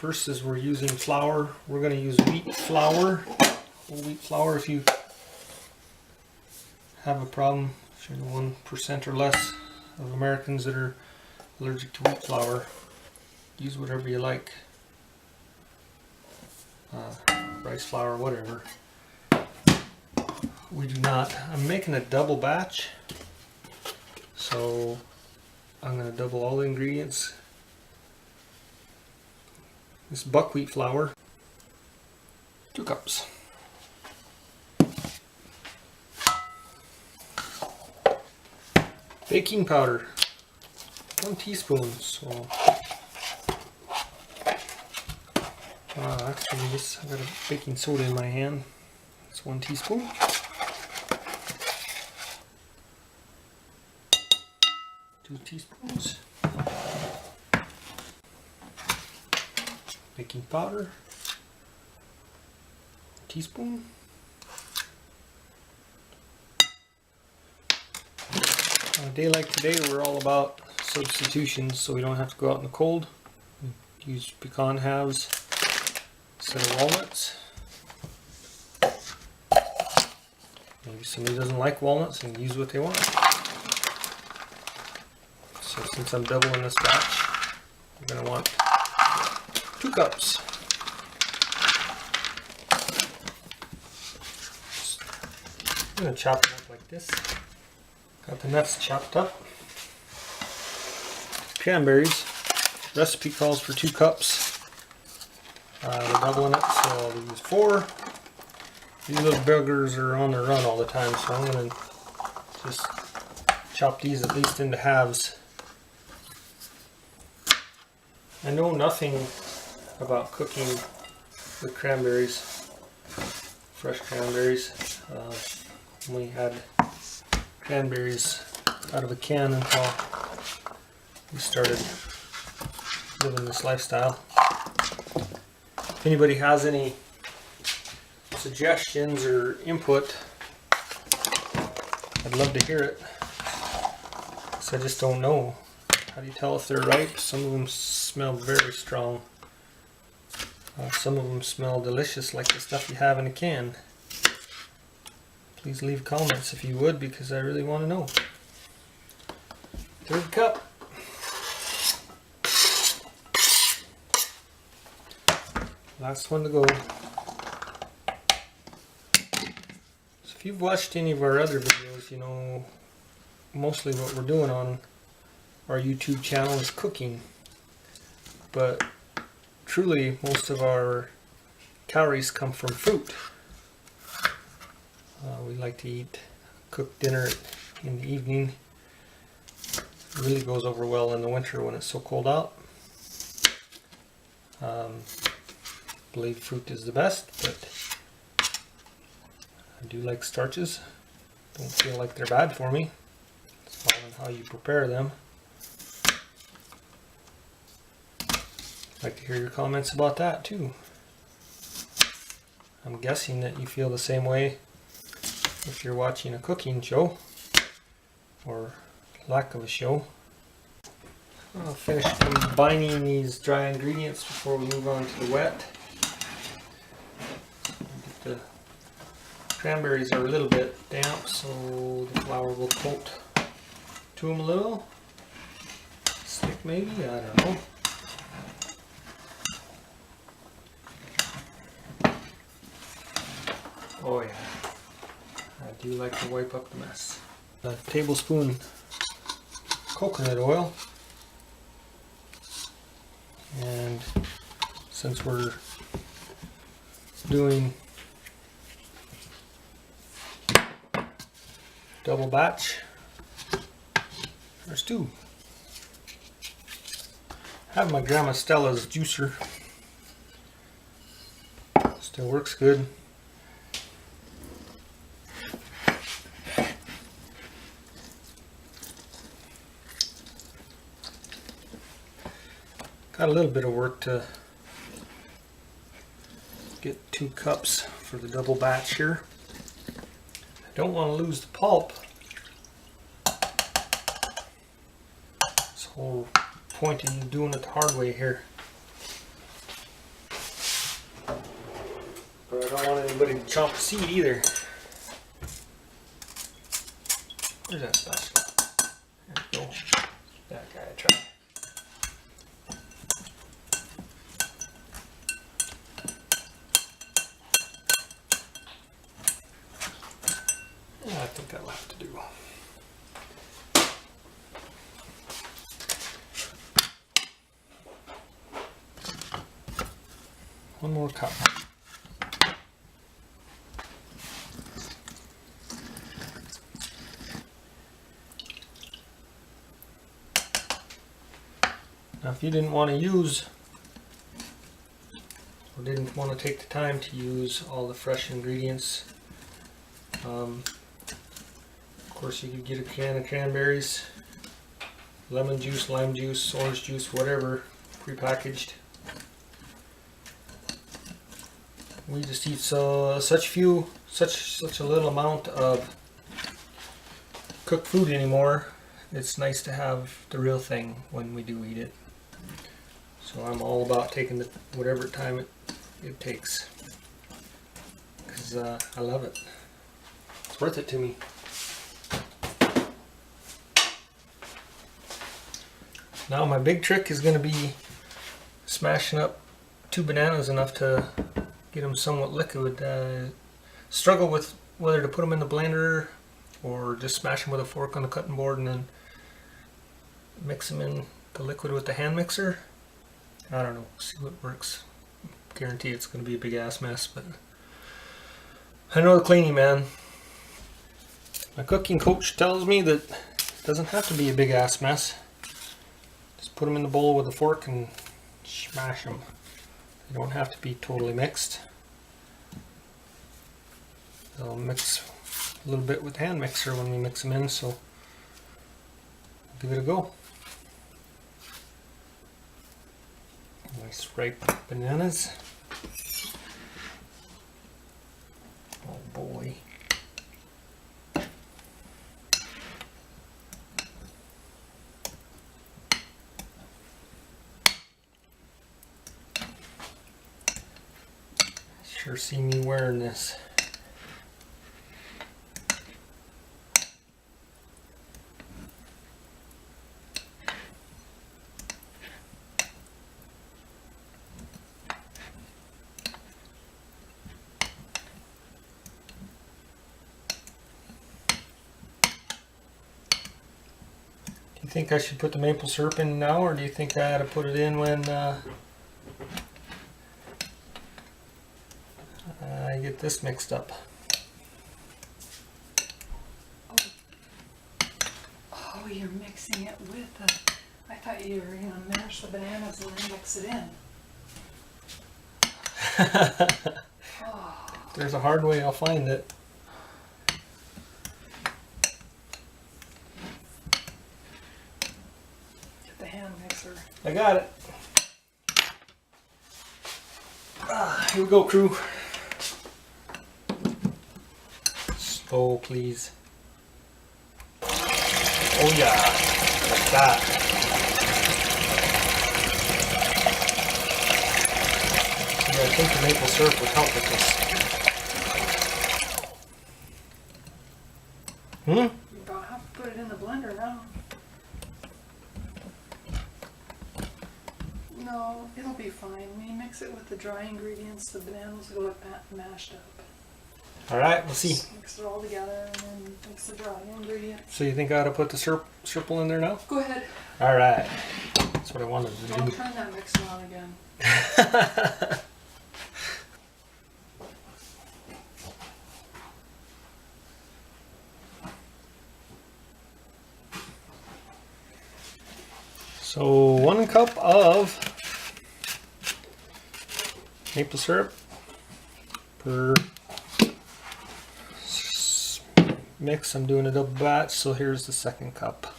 First is we're using flour. We're going to use wheat flour, whole wheat flour. If you have a problem, if you're the 1% or less of Americans that are allergic to wheat flour, use whatever you like. Rice flour, whatever. We do not. I'm making a double batch, so I'm going to double all the ingredients. This buckwheat flour, 2 cups. Baking powder, 1 teaspoon. So actually, I got a baking soda in my hand. It's 1 teaspoon. 2 teaspoons. Baking powder, 1 teaspoon. On a day like today, we're all about substitutions, so we don't have to go out in the cold. We use pecan halves instead of walnuts. Maybe somebody doesn't like walnuts and use what they want. So since I'm doubling this batch, I'm going to want 2 cups. I'm going to chop it up like this. Got the nuts chopped up. Cranberries. Recipe calls for 2 cups. We're doubling it, so I'll use 4. These little buggers are on the run all the time, so I'm going to just chop these at least into halves. I know nothing about cooking with cranberries, fresh cranberries. Only had cranberries out of a can until we started living this lifestyle. If anybody has any suggestions or input, I'd love to hear it. So I just don't know. How do you tell if they're ripe? Some of them smell very strong. Some of them smell delicious, like the stuff you have in a can. Please leave comments if you would, because I really want to know. 3rd cup. Last one to go. So if you've watched any of our other videos, you know mostly what we're doing on our YouTube channel is cooking. But truly, most of our calories come from fruit. We like to eat cooked dinner in the evening. It really goes over well in the winter when it's so cold out. I believe fruit is the best, but I do like starches. Don't feel like they're bad for me. It's all in how you prepare them. I'd like to hear your comments about that too. I'm guessing that you feel the same way if you're watching a cooking show or lack of a show. I'll finish combining these dry ingredients before we move on to the wet. The cranberries are a little bit damp, so the flour will coat to them a little. Stick maybe, I don't know. Oh yeah, I do like to wipe up the mess. A tablespoon coconut oil, and since we're doing double batch, there's 2. I have my Grandma Stella's juicer, still works good. Got a little bit of work to get 2 cups for the double batch here. I don't want to lose the pulp. This whole point in doing it the hard way here. But I don't want anybody to chomp the seed either. Where's that spatula? There we go. That guy I tried. Yeah, I think that'll have to do. One more cup. Now if you didn't want to use, or didn't want to take the time to use all the fresh ingredients, of course you could get a can of cranberries, lemon juice, lime juice, orange juice, whatever, prepackaged. We just eat such a little amount of cooked food anymore. It's nice to have the real thing when we do eat it. So I'm all about taking whatever time it takes, because I love it. It's worth it to me. Now my big trick is going to be smashing up 2 bananas enough to get them somewhat liquid. Struggle with whether to put them in the blender or just smash them with a fork on the cutting board and then mix them in the liquid with the hand mixer. I don't know, see what works. Guarantee it's going to be a big ass mess, but I know the cleaning man. My cooking coach tells me that it doesn't have to be a big ass mess. Just put them in the bowl with a fork and smash them. They don't have to be totally mixed. I'll mix a little bit with hand mixer when we mix them in, so give it a go. Nice ripe bananas. Oh boy. Sure see me wearing this. Do you think I should put the maple syrup in now, or do you think I ought to put it in when I get this mixed up? Oh, you're mixing it with the... I thought you were going to mash the bananas and then mix it in. If there's a hard way, I'll find it. Get the hand mixer. I got it. Here we go, crew. Slow, please. Oh yeah, like that. Yeah, I think the maple syrup would help with this. You about have to put it in the blender now. No, it'll be fine. When you mix it with the dry ingredients, the bananas will look mashed up. Alright, we'll see. Just mix it all together and then mix the dry ingredients. So you think I ought to put the syrup in there now? Go ahead. Alright. That's what I wanted to I'll do. turn that mixer on again. So 1 cup of maple syrup per mix. I'm doing a double batch, so here's the 2nd cup.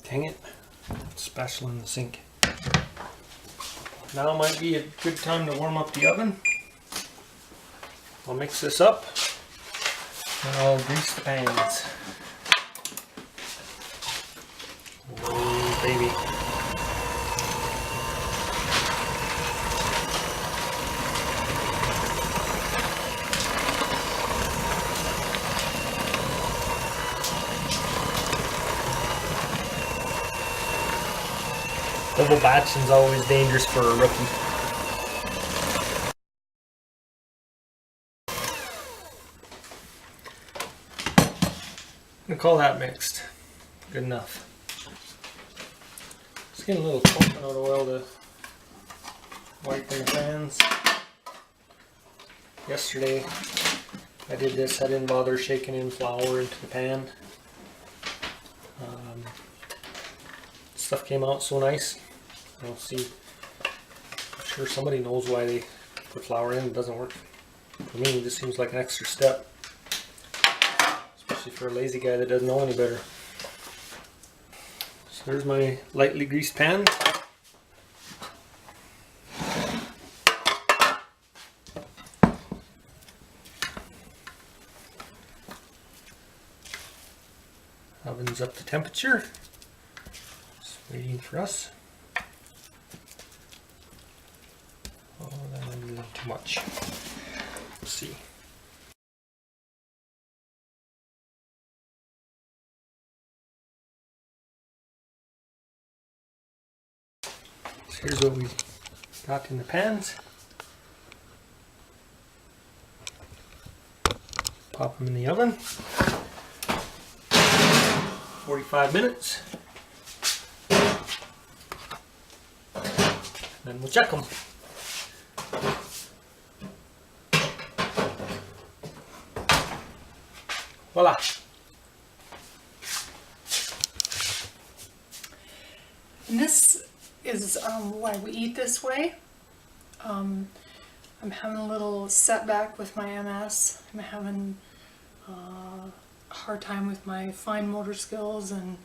Dang it, spatula in the sink. Now might be a good time to warm up the oven. I'll mix this up and I'll grease the pans. Oh, baby. Double batching's always dangerous for a rookie. I'm gonna call that mixed. Good enough. Just getting a little coconut oil to whiten the pans. Yesterday I did this. I didn't bother shaking in flour into the pan. Stuff came out so nice. You'll see. I'm sure somebody knows why they put flour in. It doesn't work for me. It just seems like an extra step, especially for a lazy guy that doesn't know any better. So there's my lightly greased pan. Oven's up to temperature. Just waiting for us. Oh, that might be a little too much. Let's see. So here's what we got in the pans. Pop them in the oven. 45 minutes. Then we'll check them. Voila. And this is why we eat this way. I'm having a little setback with my MS. I'm having a hard time with my fine motor skills, and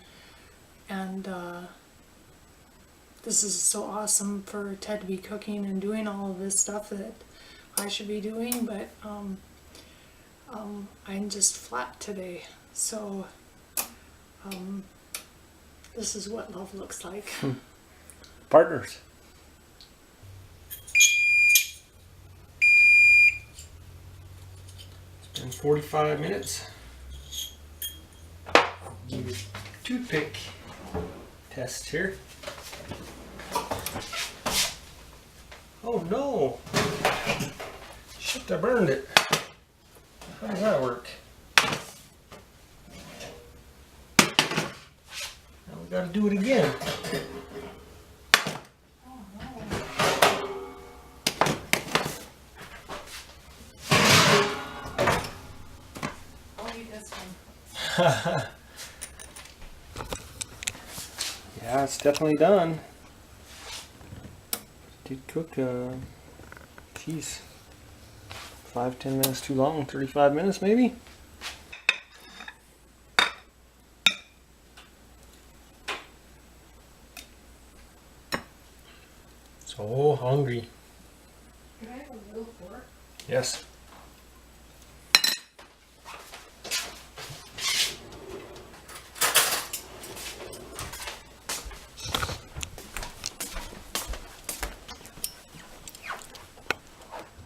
this is so awesome for Ted to be cooking and doing all of this stuff that I should be doing, but I'm just flat today. So this is what love looks like. Partners. It's been 45 minutes. Give you a toothpick test here. Oh no! Shit, I burned it. How does that work? Now we gotta do it again. I'll eat this one. Yeah, it's definitely done. Did cook, geez, 5-10 minutes too long, 35 minutes maybe? So hungry. Can I have a little fork? Yes.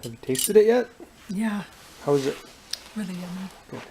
Have you tasted it yet? Yeah, How is it? really yummy. Good.